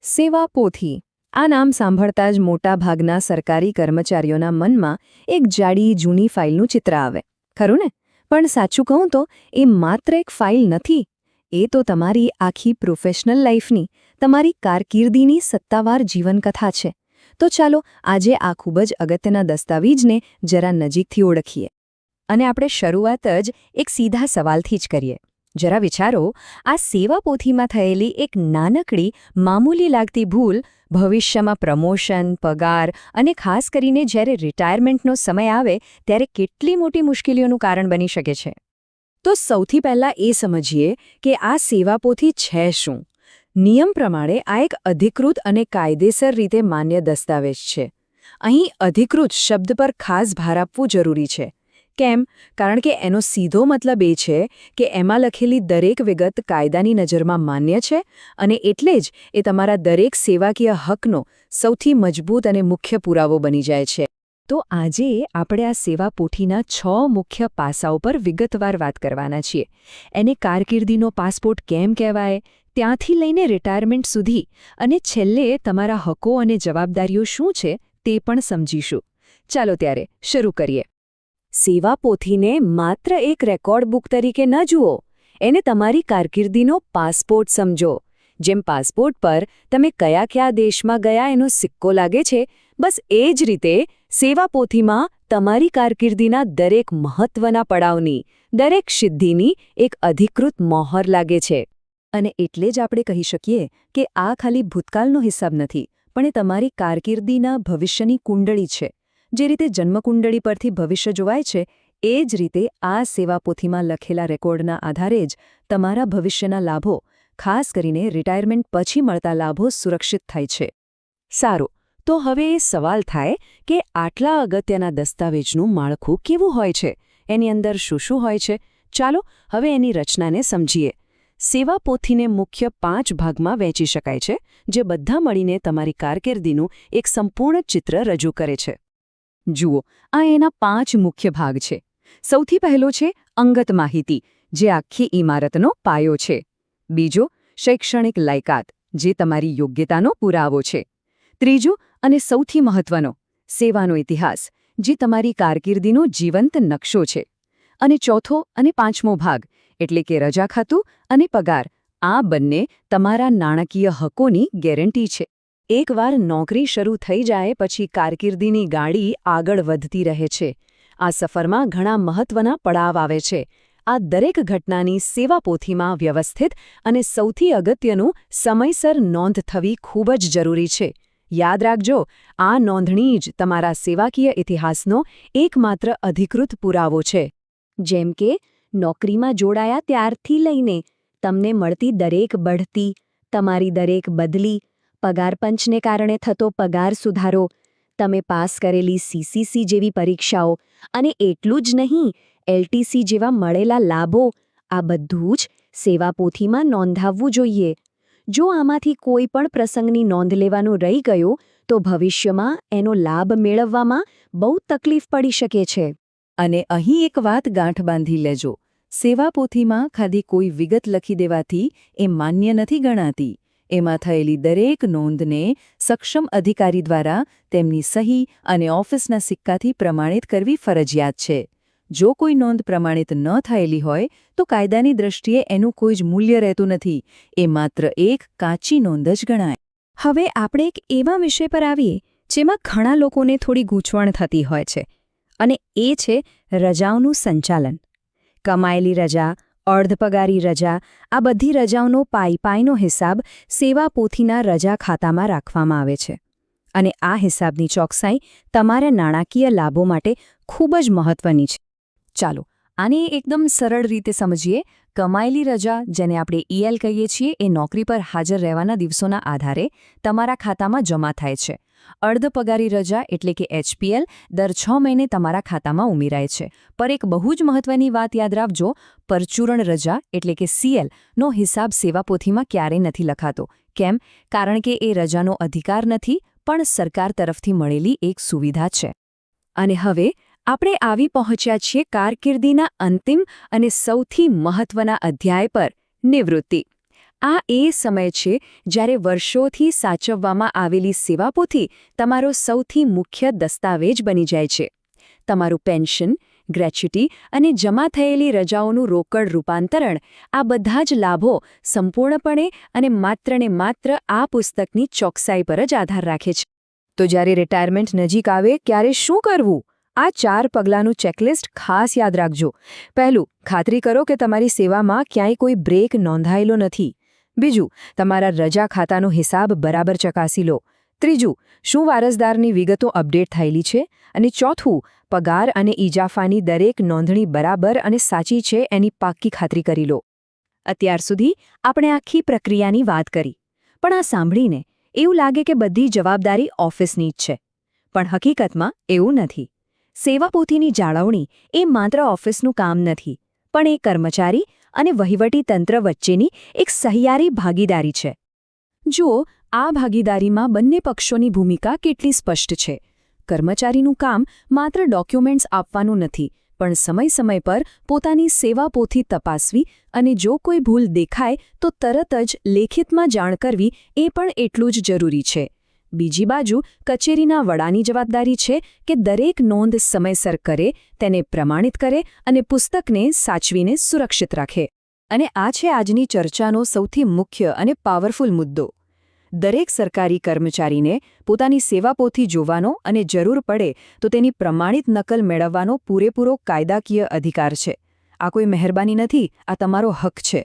સેવાપોથી આ નામ સાંભળતા જ મોટાભાગના સરકારી કર્મચારીઓના મનમાં એક જાડી જૂની ફાઇલનું ચિત્ર આવે, ખરું ને? પણ સાચું કહું તો એ માત્ર એક ફાઇલ નથી. એ તો તમારી આખી પ્રોફેશનલ લાઈફની, તમારી કારકિર્દીની સત્તાવાર જીવનકથા છે. તો ચાલો આજે આ ખૂબ જ અગત્યના દસ્તાવેજને જરા નજીકથી ઓળખીએ. અને આપણે શરૂઆત જ એક સીધા સવાલથી જ કરીએ. જરા વિચારો, આ સેવાપોથીમાં થયેલી એક નાનકડી, મામૂલી લાગતી ભૂલ ભવિષ્યમાં પ્રમોશન, પગાર અને ખાસ કરીને જ્યારે રિટાયરમેન્ટનો સમય આવે ત્યારે કેટલી મોટી મુશ્કેલીઓનું કારણ બની શકે છે. તો સૌથી પહેલાં એ સમજીએ કે આ સેવાપોથી છે શું. નિયમ પ્રમાણે આ એક અધિકૃત અને કાયદેસર રીતે માન્ય દસ્તાવેજ છે. અહીં અધિકૃત શબ્દ પર ખાસ ભાર આપવું જરૂરી છે. કેમ? કારણ કે એનો સીધો મતલબ એ છે કે એમાં લખેલી દરેક વિગત કાયદાની નજરમાં માન્ય છે અને એટલે જ એ તમારા દરેક સેવાકીય હકનો સૌથી મજબૂત અને મુખ્ય પુરાવો બની જાય છે. તો આજે આપણે આ સેવાપોથીના 6 મુખ્ય પાસાઓ પર વિગતવાર વાત કરવાના છીએ. એને કારકિર્દીનો પાસપોર્ટ કેમ કહેવાય, ત્યાંથી લઈને રિટાયરમેન્ટ સુધી, અને છેલ્લે તમારા હકો અને જવાબદારીઓ શું છે તે પણ સમજીશું. ચાલો ત્યારે શરૂ કરીએ. સેવાપોથીને માત્ર એક રેકોર્ડ બુક તરીકે ન જુઓ, એને તમારી કારકિર્દીનો પાસપોર્ટ સમજો. જેમ પાસપોર્ટ પર તમે કયા દેશમાં ગયા એનો સિક્કો લાગે છે, બસ એ જ રીતે સેવાપોથીમાં તમારી કારકિર્દીના દરેક મહત્વના પડાવની, દરેક સિદ્ધિની એક અધિકૃત મહોર લાગે છે. અને એટલે જ આપણે કહી શકીએ કે આ ખાલી ભૂતકાળનો હિસાબ નથી, પણ એ તમારી કારકિર્દીના ભવિષ્યની કુંડળી છે. જે રીતે જન્મકુંડળી પરથી ભવિષ્ય જોવાય છે, એ જ રીતે આ સેવાપોથીમાં લખેલા રેકોર્ડના આધારે જ તમારા ભવિષ્યના લાભો, ખાસ કરીને રિટાયરમેન્ટ પછી મળતા લાભો સુરક્ષિત થાય છે. સારું, તો હવે એ સવાલ થાય કે આટલા અગત્યના દસ્તાવેજનું માળખું કેવું હોય છે? એની અંદર શું હોય છે? ચાલો હવે એની રચનાને સમજીએ. સેવાપોથીને મુખ્ય 5 ભાગમાં વહેંચી શકાય છે, જે બધા મળીને તમારી કારકિર્દીનું એક સંપૂર્ણ ચિત્ર રજૂ કરે છે. જુઓ, આ એના 5 મુખ્ય ભાગ છે. સૌથી પહેલો છે અંગત માહિતી, જે આખી ઇમારતનો પાયો છે. બીજો, શૈક્ષણિક લાયકાત, જે તમારી યોગ્યતાનો પુરાવો છે. ત્રીજો અને સૌથી મહત્વનો, સેવાનો ઇતિહાસ, જે તમારી કારકિર્દીનો જીવંત નકશો છે. અને ચોથો અને 5મો ભાગ, એટલે કે રજા ખાતું અને પગાર, આ બંને તમારા નાણાકીય હકોની ગેરંટી છે. એકવાર નોકરી શરૂ થઈ જાય પછી કારકિર્દીની ગાડી આગળ વધતી રહે છે. આ સફરમાં ઘણા મહત્વના પડાવ આવે છે. આ દરેક ઘટનાની સેવાપોથીમાં વ્યવસ્થિત અને સૌથી અગત્યનું, સમયસર નોંધ થવી ખૂબ જ જરૂરી છે. યાદ રાખજો, આ નોંધણી જ તમારા સેવાકીય ઇતિહાસનો એકમાત્ર અધિકૃત પુરાવો છે. જેમ કે નોકરીમાં જોડાયા ત્યારથી લઈને તમને મળતી દરેક બઢતી, તમારી દરેક બદલી, પગાર પંચને કારણે થતો પગાર સુધારો, તમે પાસ કરેલી CCC જેવી પરીક્ષાઓ, અને એટલું જ નહીં, LTC જેવા મળેલા લાભો, આ બધું જ સેવાપોથીમાં નોંધાવવું જોઈએ. જો આમાંથી કોઈ પણ પ્રસંગની નોંધ લેવાનું રહી ગયું તો ભવિષ્યમાં એનો લાભ મેળવવામાં બહુ તકલીફ પડી શકે છે. અને અહીં એક વાત ગાંઠ બાંધી લેજો, સેવાપોથીમાં ખાલી કોઈ વિગત લખી દેવાથી એ માન્ય નથી ગણાતી. એમાં થયેલી દરેક નોંધને સક્ષમ અધિકારી દ્વારા તેમની સહી અને ઓફિસના સિક્કાથી પ્રમાણિત કરવી ફરજિયાત છે. જો કોઈ નોંધ પ્રમાણિત ન થયેલી હોય તો કાયદાની દૃષ્ટિએ એનું કોઈ જ મૂલ્ય રહેતું નથી. એ માત્ર એક કાચી નોંધ જ ગણાય. હવે આપણે એક એવા વિષય પર આવીએ જેમાં ઘણા લોકોને થોડી ગૂંચવણ થતી હોય છે, અને એ છે રજાઓનું સંચાલન. કમાયેલી રજા, અર્ધપગારી રજા, આ બધી રજાઓનો પાઈનો હિસાબ સેવાપોથીના રજા ખાતામાં રાખવામાં આવે છે. અને આ હિસાબની ચોકસાઈ તમારા નાણાકીય લાભો માટે ખૂબ જ મહત્વની છે. ચાલો આને એકદમ સરળ રીતે સમજીએ. કમાયેલી રજા, જેને આપણે EL કહીએ છીએ, એ નોકરી પર હાજર રહેવાના દિવસોના આધારે તમારા ખાતામાં જમા થાય છે. અર્ધપગારી રજા એટલે કે HPL દર 6 મહિને તમારા ખાતામાં ઉમેરાય છે. પર એક બહુ જ મહત્વની વાત યાદ રાખજો, પરચુરણ રજા એટલે કે CL નો હિસાબ સેવાપોથીમાં ક્યારેય નથી લખાતો. કેમ? કારણ કે એ રજાનો અધિકાર નથી, પણ સરકાર તરફથી મળેલી એક સુવિધા છે. અને હવે આપણે આવી પહોંચ્યા છીએ કારકિર્દીના અંતિમ અને સૌથી મહત્વના અધ્યાય પર, નિવૃત્તિ. આ એ સમય છે જ્યારે વર્ષોથી સાચવવામાં આવેલી સેવાપોથી તમારો સૌથી મુખ્ય દસ્તાવેજ બની જાય છે. તમારું પેન્શન, ગ્રેચ્યુટી અને જમા થયેલી રજાઓનું રોકડ રૂપાંતરણ, આ બધા જ લાભો સંપૂર્ણપણે અને માત્ર આ પુસ્તકની ચોકસાઈ પર જ આધાર રાખે છે. તો જ્યારે રિટાયરમેન્ટ નજીક આવે ત્યારે શું કરવું? આ 4 પગલાંનું ચેકલિસ્ટ ખાસ યાદ રાખજો. પહેલું, ખાતરી કરો કે તમારી સેવામાં ક્યાંય કોઈ બ્રેક નોંધાયેલો નથી. બીજું, તમારા રજા ખાતાનો હિસાબ બરાબર ચકાસી લો. ત્રીજું, શું વારસદારની વિગતો અપડેટ થયેલી છે? અને ચોથું, પગાર અને ઇજાફાની દરેક નોંધણી બરાબર અને સાચી છે એની પાક્કી ખાતરી કરી લો. અત્યાર સુધી આપણે આખી પ્રક્રિયાની વાત કરી, પણ આ સાંભળીને એવું લાગે કે બધી જવાબદારી ઓફિસની જ છે. પણ હકીકતમાં એવું નથી. સેવાપોથીની જાળવણી એ માત્ર ઓફિસનું કામ નથી, પણ એ કર્મચારી અને વહીવટી તંત્ર વચ્ચેની એક સહિયારી ભાગીદારી છે. જુઓ, આ ભાગીદારીમાં બંને પક્ષોની ભૂમિકા કેટલી સ્પષ્ટ છે. કર્મચારીનું કામ માત્ર ડોક્યુમેન્ટ્સ આપવાનું નથી, પણ સમય પર પોતાની સેવાપોથી તપાસવી અને જો કોઈ ભૂલ દેખાય તો તરત જ લેખિતમાં જાણ કરવી એ પણ એટલું જ જરૂરી છે. બીજી બાજુ કચેરીના વડાની જવાબદારી છે કે દરેક નોંધ સમયસર કરે, તેને પ્રમાણિત કરે અને પુસ્તકને સાચવીને સુરક્ષિત રાખે. અને આ છે આજની ચર્ચાનો સૌથી મુખ્ય અને પાવરફુલ મુદ્દો. દરેક સરકારી કર્મચારીને પોતાની સેવાપોથી જોવાનો અને જરૂર પડે તો તેની પ્રમાણિત નકલ મેળવવાનો પૂરેપૂરો કાયદાકીય અધિકાર છે. આ કોઈ મહેરબાની નથી, આ તમારો હક છે.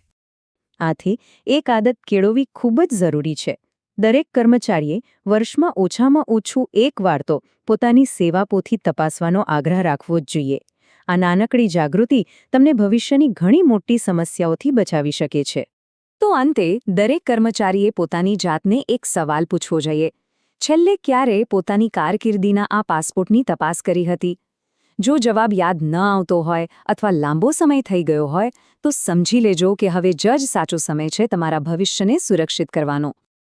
આથી એક આદત કેળવવી ખૂબ જ જરૂરી છે. દરેક કર્મચારીએ વર્ષમાં ઓછામાં ઓછું એકવાર તો પોતાની સેવાપોથી તપાસવાનો આગ્રહ રાખવો જ જોઈએ. આ નાનકડી જાગૃતિ તમને ભવિષ્યની ઘણી મોટી સમસ્યાઓથી બચાવી શકે છે. તો અંતે દરેક કર્મચારીએ પોતાની જાતને એક સવાલ પૂછવો જોઈએ. છેલ્લે ક્યારે પોતાની કારકિર્દીના આ પાસપોર્ટની તપાસ કરી હતી? જો જવાબ યાદ ન આવતો હોય અથવા લાંબો સમય થઈ ગયો હોય તો સમજી લેજો કે હવે જ સાચો સમય છે તમારા ભવિષ્યને સુરક્ષિત કરવાનો.